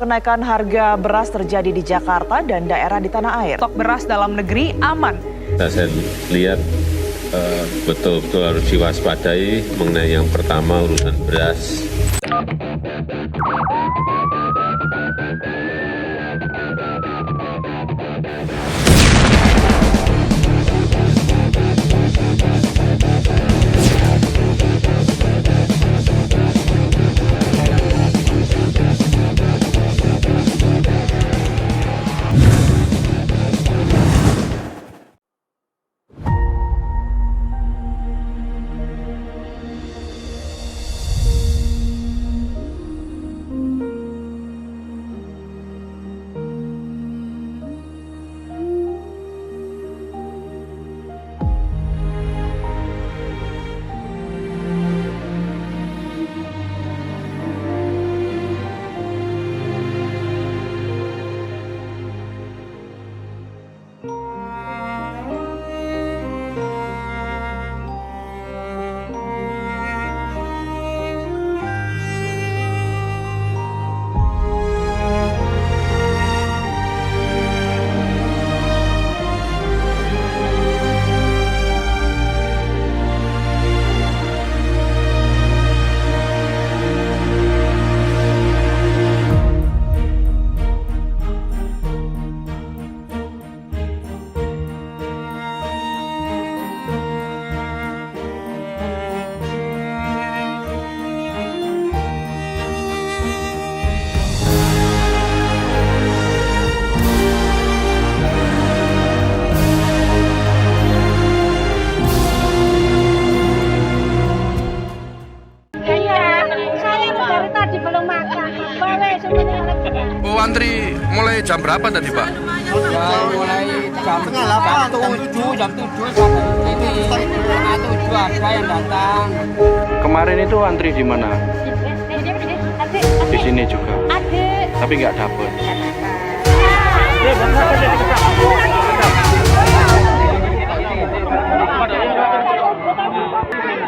Kenaikan harga beras terjadi di Jakarta dan daerah di tanah air. Stok beras dalam negeri aman. Saya lihat betul-betul harus diwaspadai mengenai yang pertama urusan beras. Oh, antri mulai jam berapa tadi, Pak? Ya, mulai jam 7 sampai ini setengah 7 ada yang datang. Kemarin itu antri di mana? Di sini juga. Tapi nggak dapet.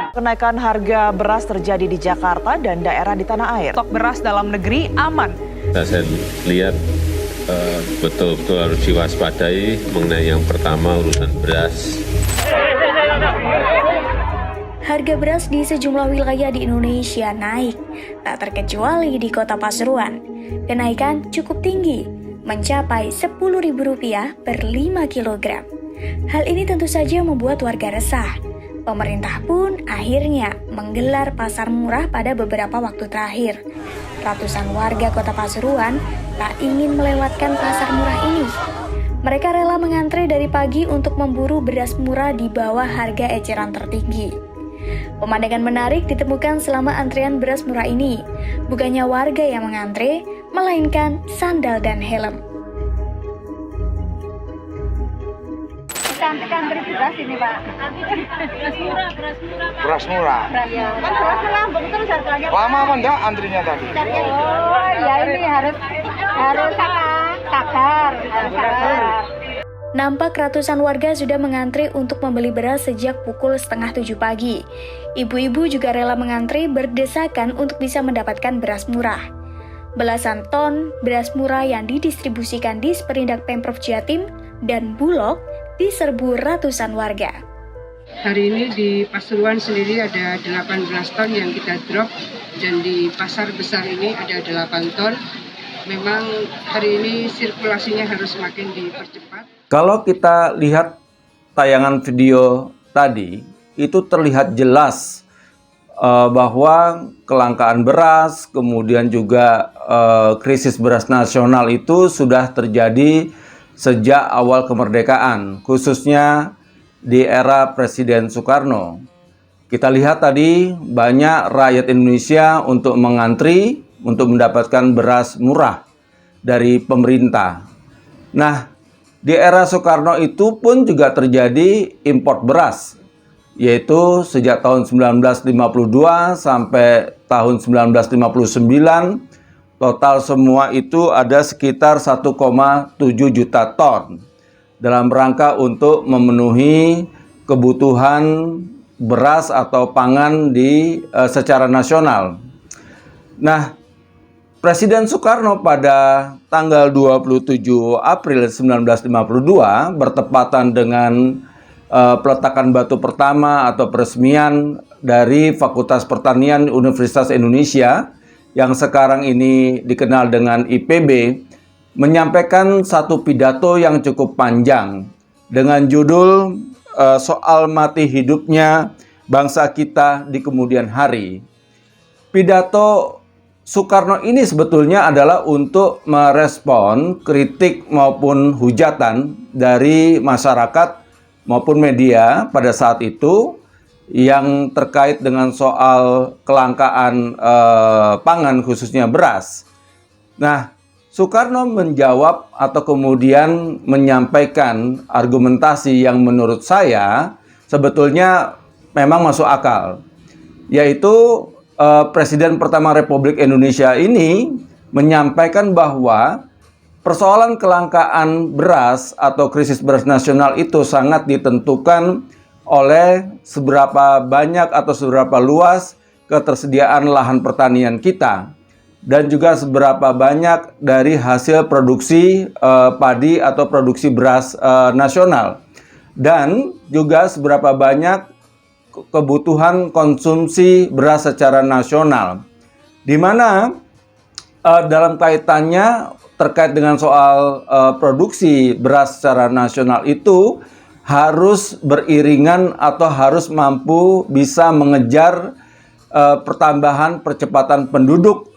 Kenaikan harga beras terjadi di Jakarta dan daerah di tanah air. Stok beras dalam negeri aman. Saya lihat betul-betul harus diwaspadai mengenai yang pertama urusan beras. Harga beras di sejumlah wilayah di Indonesia naik, tak terkecuali di Kota Pasuruan. Kenaikan cukup tinggi, mencapai Rp10.000 per 5 kg. Hal ini tentu saja membuat warga resah. Pemerintah pun akhirnya menggelar pasar murah pada beberapa waktu terakhir. Ratusan warga Kota Pasuruan tak ingin melewatkan pasar murah ini. Mereka rela mengantre dari pagi untuk memburu beras murah di bawah harga eceran tertinggi. Pemandangan menarik ditemukan selama antrian beras murah ini. Bukannya warga yang mengantre, melainkan sandal dan helm. Antri beras ini, Pak. Beras murah. Ya, kan beras melambung terus harganya. Lama apa enggak antrinya tadi? Oh, ya ini harus sabar. Nampak ratusan warga sudah mengantri untuk membeli beras sejak pukul 6:30 pagi. Ibu-ibu juga rela mengantri berdesakan untuk bisa mendapatkan beras murah. Belasan ton beras murah yang didistribusikan di Sperindak Pemprov Jatim dan Bulog diserbu ratusan warga. Hari ini di Pasuruan sendiri ada 18 ton yang kita drop, dan di pasar besar ini ada 8 ton. Memang hari ini sirkulasinya harus semakin dipercepat. Kalau kita lihat tayangan video tadi, itu terlihat jelas bahwa kelangkaan beras, kemudian juga krisis beras nasional itu sudah terjadi sejak awal kemerdekaan, khususnya di era Presiden Soekarno. Kita lihat tadi banyak rakyat Indonesia untuk mengantri untuk mendapatkan beras murah dari pemerintah. Nah, di era Soekarno itu pun juga terjadi import beras, yaitu sejak tahun 1952 sampai tahun 1959, total semua itu ada sekitar 1,7 juta ton dalam rangka untuk memenuhi kebutuhan beras atau pangan secara nasional. Nah, Presiden Soekarno pada tanggal 27 April 1952 bertepatan dengan peletakan batu pertama atau peresmian dari Fakultas Pertanian Universitas Indonesia yang sekarang ini dikenal dengan IPB, menyampaikan satu pidato yang cukup panjang dengan judul soal mati hidupnya bangsa kita di kemudian hari. Pidato Soekarno ini sebetulnya adalah untuk merespon kritik maupun hujatan dari masyarakat maupun media pada saat itu yang terkait dengan soal kelangkaan pangan khususnya beras. Nah, Soekarno menjawab atau kemudian menyampaikan argumentasi yang menurut saya sebetulnya memang masuk akal, yaitu Presiden pertama Republik Indonesia ini menyampaikan bahwa persoalan kelangkaan beras atau krisis beras nasional itu sangat ditentukan oleh seberapa banyak atau seberapa luas ketersediaan lahan pertanian kita dan juga seberapa banyak dari hasil produksi padi atau produksi beras nasional dan juga seberapa banyak kebutuhan konsumsi beras secara nasional, di mana dalam kaitannya terkait dengan soal produksi beras secara nasional itu harus beriringan atau harus mampu bisa mengejar pertambahan percepatan penduduk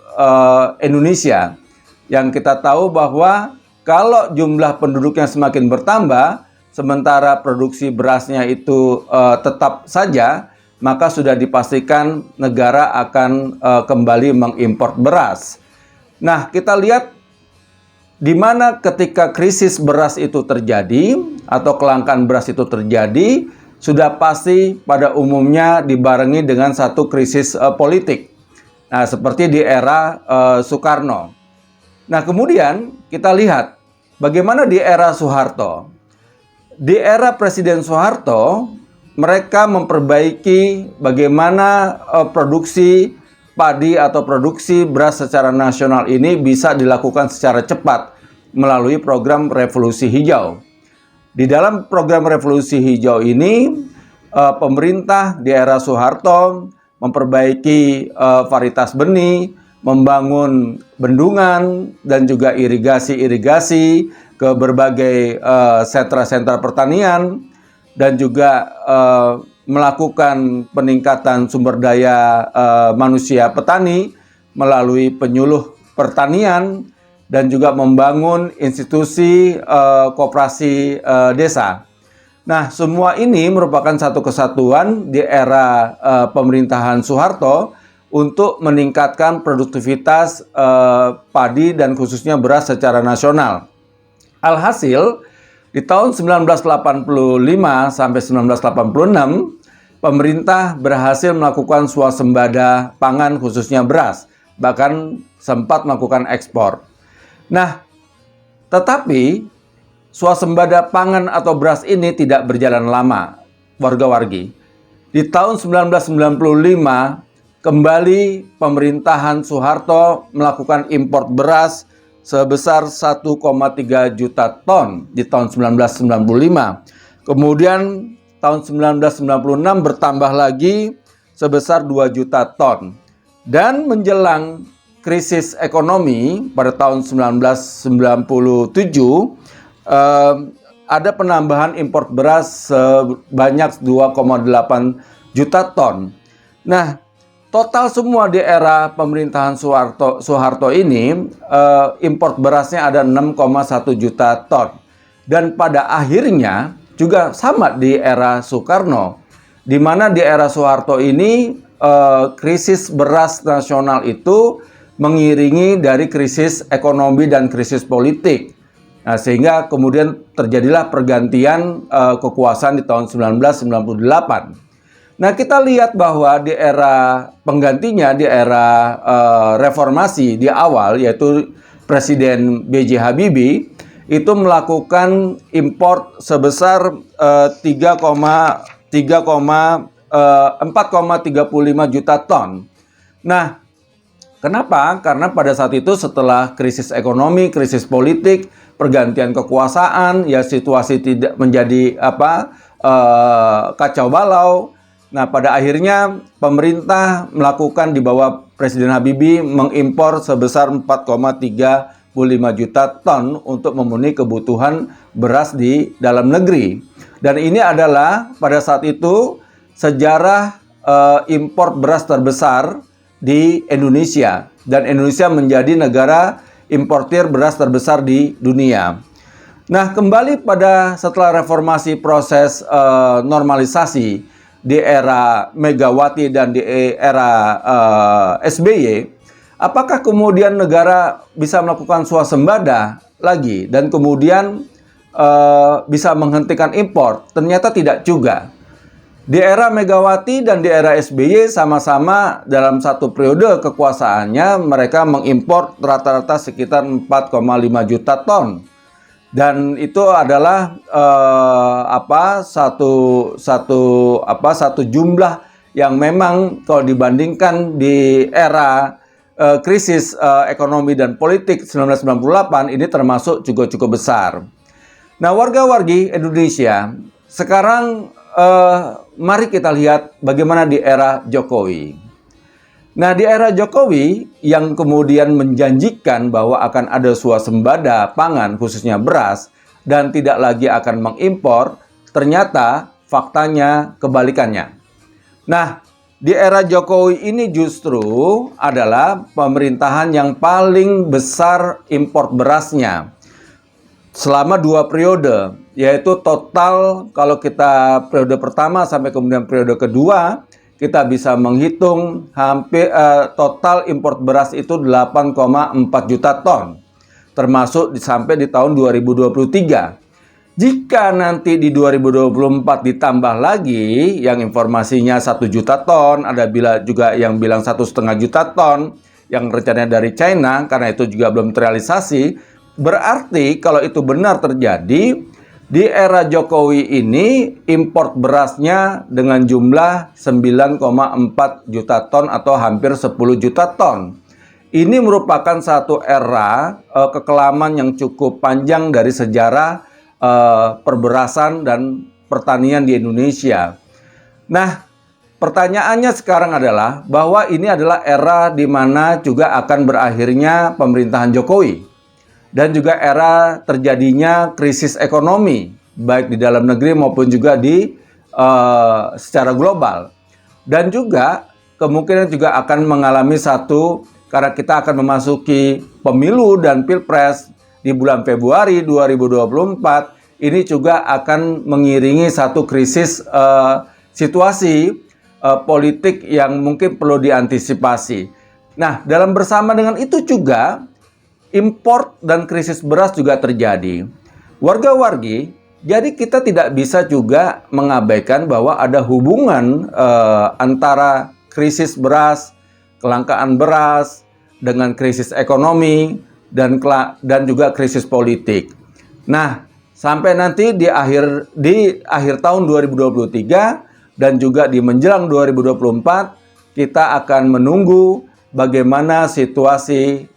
Indonesia, yang kita tahu bahwa kalau jumlah penduduknya semakin bertambah sementara produksi berasnya itu tetap saja, maka sudah dipastikan negara akan kembali mengimpor beras. Nah, kita lihat di mana ketika krisis beras itu terjadi atau kelangkaan beras itu terjadi, sudah pasti pada umumnya dibarengi dengan satu krisis politik. Nah, seperti di era Soekarno. Nah, kemudian kita lihat bagaimana di era Soeharto. Di era Presiden Soeharto, mereka memperbaiki bagaimana produksi padi atau produksi beras secara nasional ini bisa dilakukan secara cepat melalui program Revolusi Hijau. Di dalam program Revolusi Hijau ini, pemerintah di era Soeharto memperbaiki varietas benih, membangun bendungan dan juga irigasi-irigasi ke berbagai sentra-sentra pertanian dan juga melakukan peningkatan sumber daya manusia petani melalui penyuluh pertanian dan juga membangun institusi koperasi desa. Nah, semua ini merupakan satu kesatuan di era pemerintahan Soeharto untuk meningkatkan produktivitas padi dan khususnya beras secara nasional. Alhasil, di tahun 1985 sampai 1986, pemerintah berhasil melakukan swasembada pangan khususnya beras, bahkan sempat melakukan ekspor. Nah, tetapi swasembada pangan atau beras ini tidak berjalan lama, warga-wargi. Di tahun 1995, kembali pemerintahan Soeharto melakukan impor beras sebesar 1,3 juta ton di tahun 1995. Kemudian tahun 1996 bertambah lagi sebesar 2 juta ton. Dan menjelang krisis ekonomi pada tahun 1997, ada penambahan impor beras sebanyak 2,8 juta ton. Nah, total semua di era pemerintahan Soeharto ini, impor berasnya ada 6,1 juta ton. Dan pada akhirnya juga sama di era Soekarno, di mana di era Soeharto ini krisis beras nasional itu mengiringi dari krisis ekonomi dan krisis politik. Nah, sehingga kemudian terjadilah pergantian kekuasaan di tahun 1998. Nah, kita lihat bahwa di era penggantinya, di era reformasi di awal, yaitu Presiden B.J. Habibie, itu melakukan impor sebesar 4,35 juta ton. Nah, Kenapa? Karena pada saat itu setelah krisis ekonomi, krisis politik, pergantian kekuasaan, ya situasi tidak menjadi kacau balau. Nah, pada akhirnya pemerintah melakukan di bawah Presiden Habibie mengimpor sebesar 4,35 juta ton untuk memenuhi kebutuhan beras di dalam negeri. Dan ini adalah pada saat itu sejarah impor beras terbesar di Indonesia, dan Indonesia menjadi negara importir beras terbesar di dunia. Nah, kembali pada setelah reformasi proses normalisasi di era Megawati dan di era SBY, apakah kemudian negara bisa melakukan swasembada lagi dan kemudian bisa menghentikan impor? Ternyata tidak juga. Di era Megawati dan di era SBY sama-sama dalam satu periode kekuasaannya mereka mengimpor rata-rata sekitar 4,5 juta ton. Dan itu adalah satu jumlah yang memang kalau dibandingkan di era krisis ekonomi dan politik 1998 ini termasuk juga cukup besar. Nah, warga-wargi Indonesia sekarang mari kita lihat bagaimana di era Jokowi. Nah, di era Jokowi yang kemudian menjanjikan bahwa akan ada swasembada pangan khususnya beras dan tidak lagi akan mengimpor, ternyata faktanya kebalikannya. Nah, di era Jokowi ini justru adalah pemerintahan yang paling besar impor berasnya selama 2 periode, yaitu total kalau kita periode pertama sampai kemudian periode kedua, kita bisa menghitung hampir total impor beras itu 8,4 juta ton, termasuk sampai di tahun 2023. Jika nanti di 2024 ditambah lagi yang informasinya 1 juta ton, ada juga yang bilang 1,5 juta ton yang rencananya dari China, karena itu juga belum terrealisasi. Berarti kalau itu benar terjadi, di era Jokowi ini import berasnya dengan jumlah 9,4 juta ton atau hampir 10 juta ton. Ini merupakan satu era kekelaman yang cukup panjang dari sejarah perberasan dan pertanian di Indonesia. Nah, pertanyaannya sekarang adalah bahwa ini adalah era di mana juga akan berakhirnya pemerintahan Jokowi. Dan juga era terjadinya krisis ekonomi, baik di dalam negeri maupun juga di secara global. Dan juga kemungkinan juga akan mengalami karena kita akan memasuki pemilu dan pilpres di bulan Februari 2024, ini juga akan mengiringi satu krisis situasi politik yang mungkin perlu diantisipasi. Nah, dalam bersama dengan itu juga, impor dan krisis beras juga terjadi. Warga-wargi, jadi kita tidak bisa juga mengabaikan bahwa ada hubungan antara krisis beras, kelangkaan beras, dengan krisis ekonomi, dan juga krisis politik. Nah, sampai nanti di akhir tahun 2023 dan juga di menjelang 2024, kita akan menunggu bagaimana situasi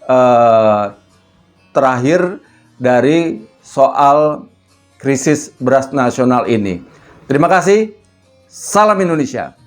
terakhir dari soal krisis beras nasional ini. Terima kasih. Salam Indonesia.